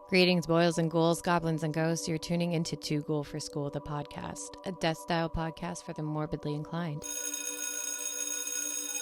Greetings, boils and ghouls, goblins and ghosts. You're tuning into Too Ghoul for School, the podcast, a death-style podcast for the morbidly inclined.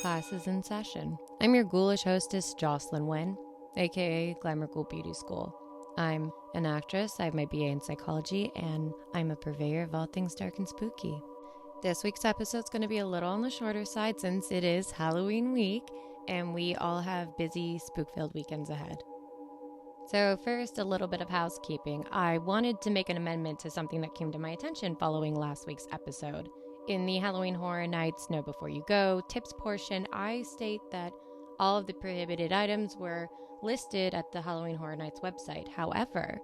Class is in session. I'm your ghoulish hostess, Jocelyn Wen, aka Glamour Ghoul Beauty School. I'm an actress, I have my BA in psychology, and I'm a purveyor of all things dark and spooky. This week's episode is going to be a little on the shorter side since it is Halloween week, and we all have busy, spook-filled weekends ahead. So first, a little bit of housekeeping. I wanted to make an amendment to something that came to my attention following last week's episode. In the Halloween Horror Nights Know Before You Go tips portion, I state that all of the prohibited items were listed at the Halloween Horror Nights website. However,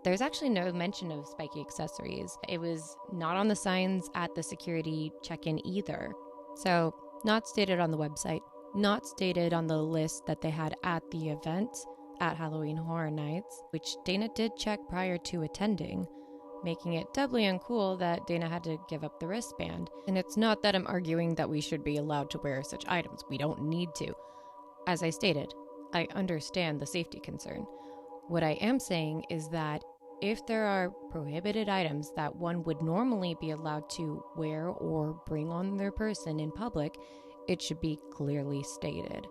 there's actually no mention of spiky accessories. It was not on the signs at the security check-in either. So, not stated on the website, not stated on the list that they had at the event at Halloween Horror Nights, which Dana did check prior to attending, making it doubly uncool that Dana had to give up the wristband. And it's not that I'm arguing that we should be allowed to wear such items. We don't need to. As I stated, I understand the safety concern. What I am saying is that if there are prohibited items that one would normally be allowed to wear or bring on their person in public, it should be clearly stated,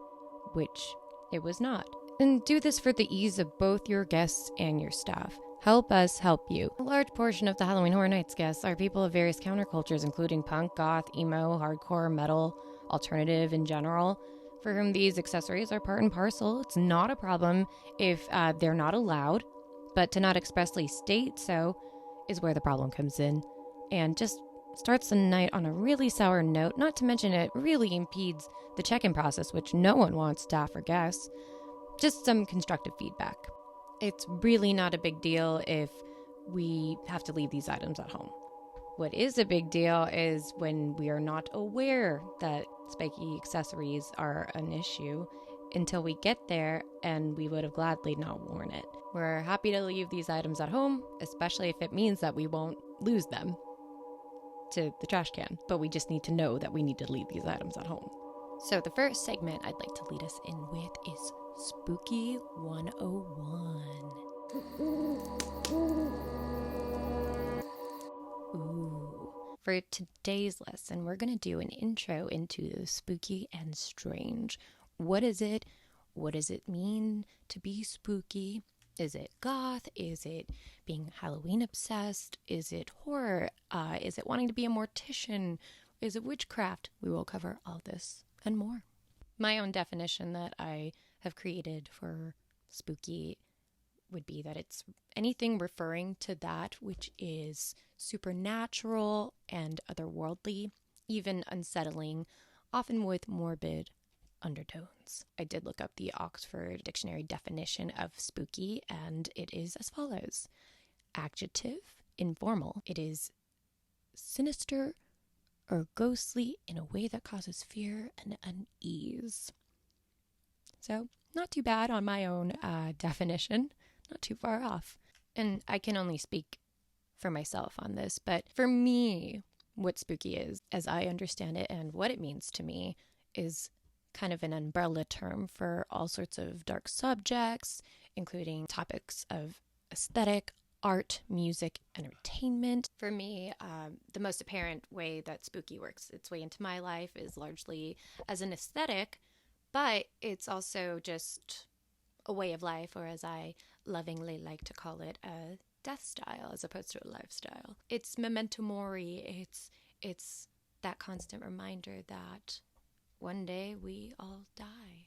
which it was not. And do this for the ease of both your guests and your staff. Help us help you. A large portion of the Halloween Horror Nights guests are people of various countercultures, including punk, goth, emo, hardcore, metal, alternative in general, for whom these accessories are part and parcel. It's not a problem if they're not allowed, but to not expressly state so is where the problem comes in. And just starts the night on a really sour note, not to mention it really impedes the check-in process, which no one wants, staff or guests. Just some constructive feedback. It's really not a big deal if we have to leave these items at home. What is a big deal is when we are not aware that spiky accessories are an issue until we get there, and we would have gladly not worn it. We're happy to leave these items at home, especially if it means that we won't lose them to the trash can, but we just need to know that we need to leave these items at home. So the first segment I'd like to lead us in with is Spooky 101. Ooh. For today's lesson, we're going to do an intro into the spooky and strange. What is it? What does it mean to be spooky? Is it goth? Is it being Halloween obsessed? Is it horror? Is it wanting to be a mortician? Is it witchcraft? We will cover all this and more. My own definition that I have created for spooky would be that it's anything referring to that which is supernatural and otherworldly, even unsettling, often with morbid undertones. I did look up the Oxford Dictionary definition of spooky, and it is as follows. Adjective, informal. It is sinister or ghostly in a way that causes fear and unease. So, not too bad on my own definition, not too far off. And I can only speak for myself on this, but for me, what spooky is, as I understand it and what it means to me, is kind of an umbrella term for all sorts of dark subjects, including topics of aesthetic, art, music, entertainment. For me, the most apparent way that spooky works its way into my life is largely as an aesthetic, but it's also just a way of life, or as I lovingly like to call it, a death style as opposed to a lifestyle. It's memento mori. It's that constant reminder that one day we all die.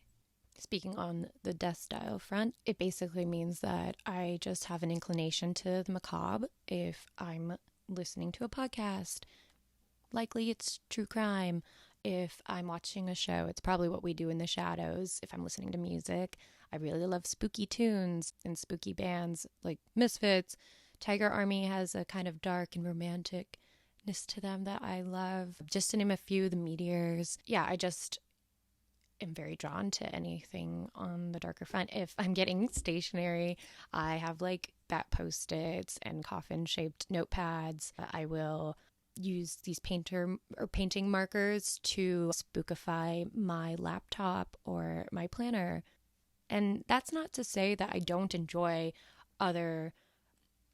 Speaking on the death style front, it basically means that I just have an inclination to the macabre if I'm listening to a podcast. Likely it's true crime. If I'm watching a show, it's probably What We Do in the Shadows. If I'm listening to music, I really love spooky tunes and spooky bands like Misfits. Tiger Army has a kind of dark and romanticness to them that I love. Just to name a few, the Meteors. Yeah, I just am very drawn to anything on the darker front. If I'm getting stationery, I have like bat Post-its and coffin-shaped notepads. I will use these painting markers to spookify my laptop or my planner. And that's not to say that I don't enjoy other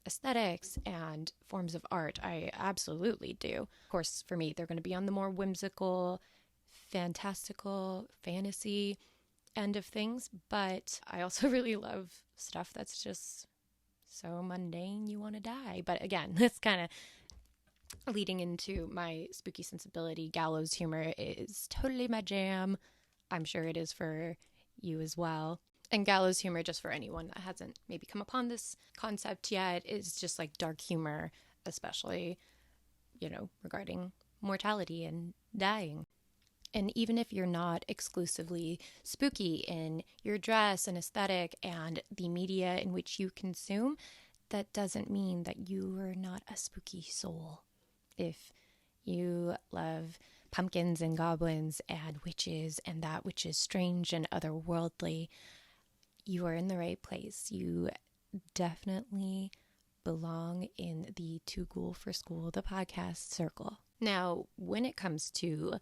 aesthetics and forms of art. I absolutely do. Of course, for me, they're going to be on the more whimsical, fantastical, fantasy end of things. But I also really love stuff that's just so mundane you want to die. But again, that's kind of leading into my spooky sensibility. Gallows humor is totally my jam. I'm sure it is for you as well. And gallows humor, just for anyone that hasn't maybe come upon this concept yet, is just like dark humor, especially, regarding mortality and dying. And even if you're not exclusively spooky in your dress and aesthetic and the media in which you consume, that doesn't mean that you are not a spooky soul. If you love pumpkins and goblins and witches and that which is strange and otherworldly, you are in the right place. You definitely belong in the Too Ghoul for School, the podcast circle. Now, when it comes to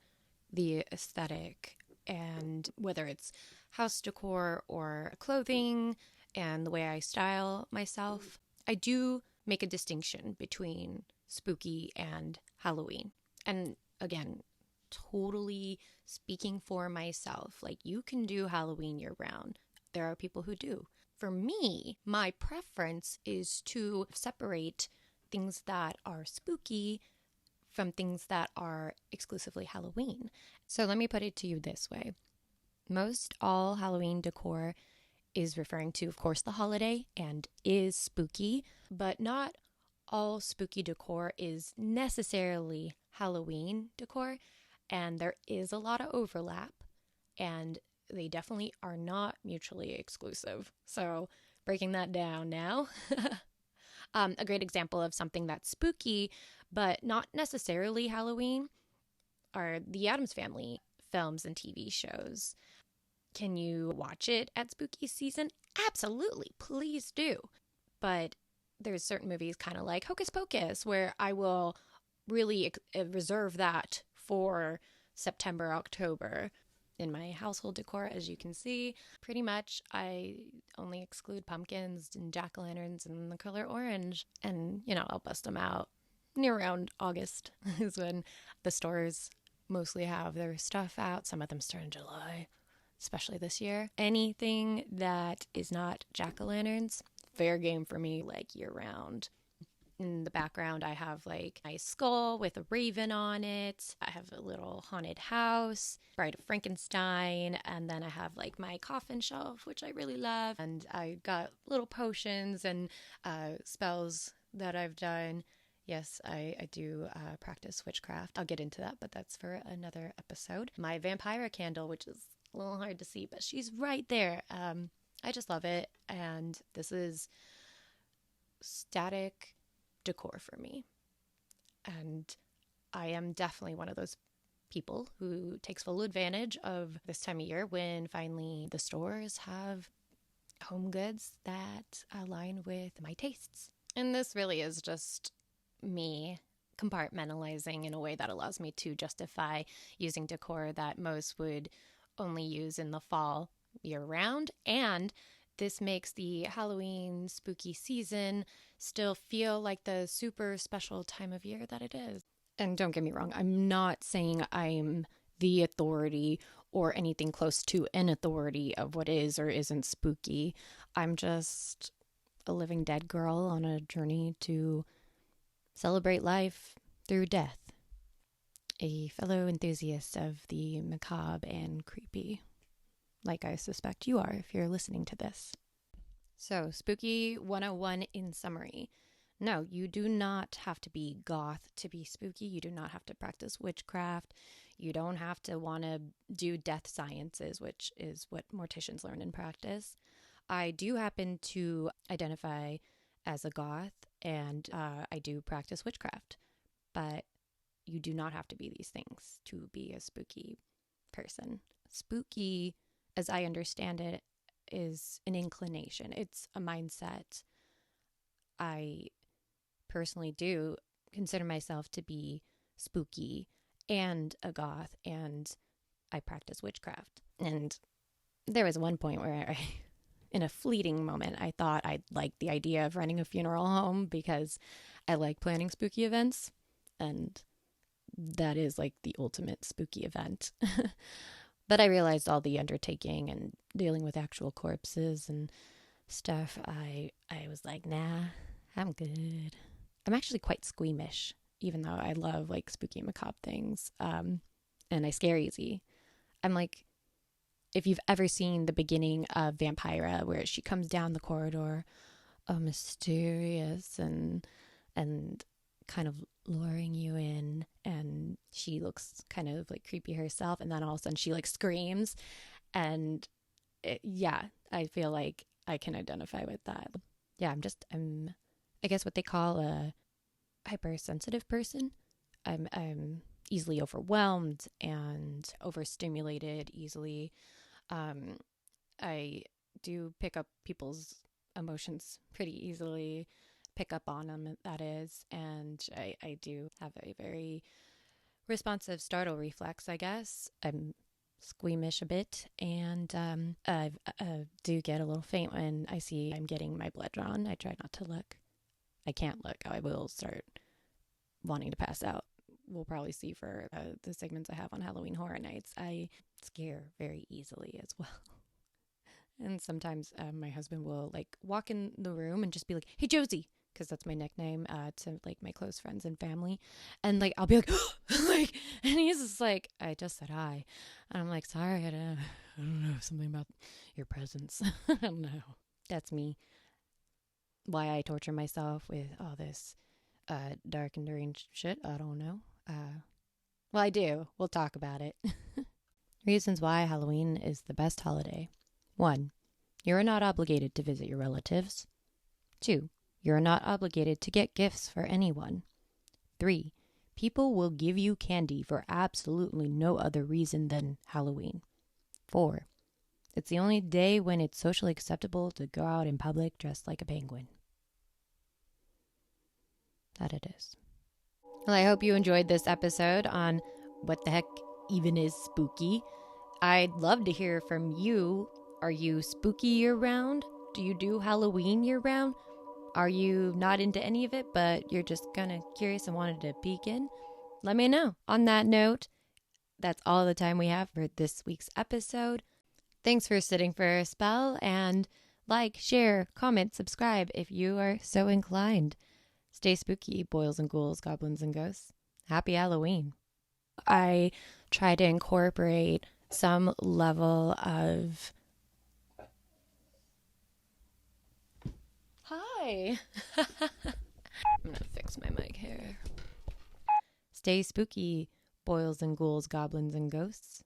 the aesthetic and whether it's house decor or clothing and the way I style myself, I do make a distinction between spooky and Halloween. And again, totally speaking for myself, like you can do Halloween year round. There are people who do. For me, my preference is to separate things that are spooky from things that are exclusively Halloween. So let me put it to you this way. Most all Halloween decor is referring to, of course, the holiday and is spooky, but not all spooky decor is necessarily Halloween decor, and there is a lot of overlap, and they definitely are not mutually exclusive. So breaking that down now, a great example of something that's spooky, but not necessarily Halloween, are the Addams Family films and TV shows. Can you watch it at spooky season? Absolutely, please do. But there's certain movies kind of like Hocus Pocus where I will really reserve that for September, October. In my household decor, as you can see, pretty much I only exclude pumpkins and jack-o'-lanterns and the color orange. And, I'll bust them out near around August is when the stores mostly have their stuff out. Some of them start in July, especially this year. Anything that is not jack-o'-lanterns, fair game for me, like year-round. In the background, I have like my skull with a raven on it. I have a little haunted house, Bride of Frankenstein, and then I have like my coffin shelf, which I really love. And I got little potions and spells that I've done. Yes, I do practice witchcraft. I'll get into that, but that's for another episode. My vampire candle, which is a little hard to see, but she's right there. I just love it. And this is static decor for me. And I am definitely one of those people who takes full advantage of this time of year when finally the stores have home goods that align with my tastes. And this really is just me compartmentalizing in a way that allows me to justify using decor that most would only use in the fall year round. And this makes the Halloween spooky season still feel like the super special time of year that it is. And don't get me wrong, I'm not saying I'm the authority or anything close to an authority of what is or isn't spooky. I'm just a living dead girl on a journey to celebrate life through death. A fellow enthusiast of the macabre and creepy, like I suspect you are if you're listening to this. So, Spooky 101 in summary. No, you do not have to be goth to be spooky. You do not have to practice witchcraft. You don't have to want to do death sciences, which is what morticians learn in practice. I do happen to identify as a goth, and I do practice witchcraft. But you do not have to be these things to be a spooky person. Spooky, as I understand it, is an inclination. It's a mindset. I personally do consider myself to be spooky and a goth, and I practice witchcraft. And there was one point where in a fleeting moment, I thought I'd like the idea of running a funeral home because I like planning spooky events. And that is like the ultimate spooky event. But I realized all the undertaking and dealing with actual corpses and stuff. I was like, nah, I'm good. I'm actually quite squeamish, even though I love like spooky and macabre things. And I scare easy. I'm like, if you've ever seen the beginning of Vampira, where she comes down the corridor, mysterious and kind of luring you in, and she looks kind of like creepy herself, and then all of a sudden she like screams, and I feel like I can identify with that. Yeah, I'm I guess what they call a hypersensitive person. I'm easily overwhelmed and overstimulated easily. I do pick up people's emotions pretty easily, pick up on them, that is, and I do have a very responsive startle reflex, I guess. I'm squeamish a bit, and I do get a little faint when I see I'm getting my blood drawn. I try not to look. I can't look. I will start wanting to pass out. We'll probably see for the segments I have on Halloween Horror Nights. I scare very easily as well. And sometimes my husband will like walk in the room and just be like, "Hey, Josie," because that's my nickname to like my close friends and family. And like, I'll be like, like, and he's just like, "I just said hi." And I'm like, "Sorry, I don't know, something about your presence." I don't know. That's me. Why I torture myself with all this dark and deranged shit, I don't know. Well, I do. We'll talk about it. Reasons why Halloween is the best holiday. 1. You are not obligated to visit your relatives. 2. You are not obligated to get gifts for anyone. 3. People will give you candy for absolutely no other reason than Halloween. 4. It's the only day when it's socially acceptable to go out in public dressed like a penguin. That it is. Well, I hope you enjoyed this episode on what the heck even is spooky. I'd love to hear from you. Are you spooky year-round? Do you do Halloween year-round? Are you not into any of it, but you're just kind of curious and wanted to peek in? Let me know. On that note, that's all the time we have for this week's episode. Thanks for sitting for a spell, and like, share, comment, subscribe if you are so inclined. Stay spooky, boils and ghouls, goblins and ghosts. Happy Halloween. I try to incorporate some level of... Hi! I'm gonna fix my mic here. Stay spooky, boils and ghouls, goblins and ghosts.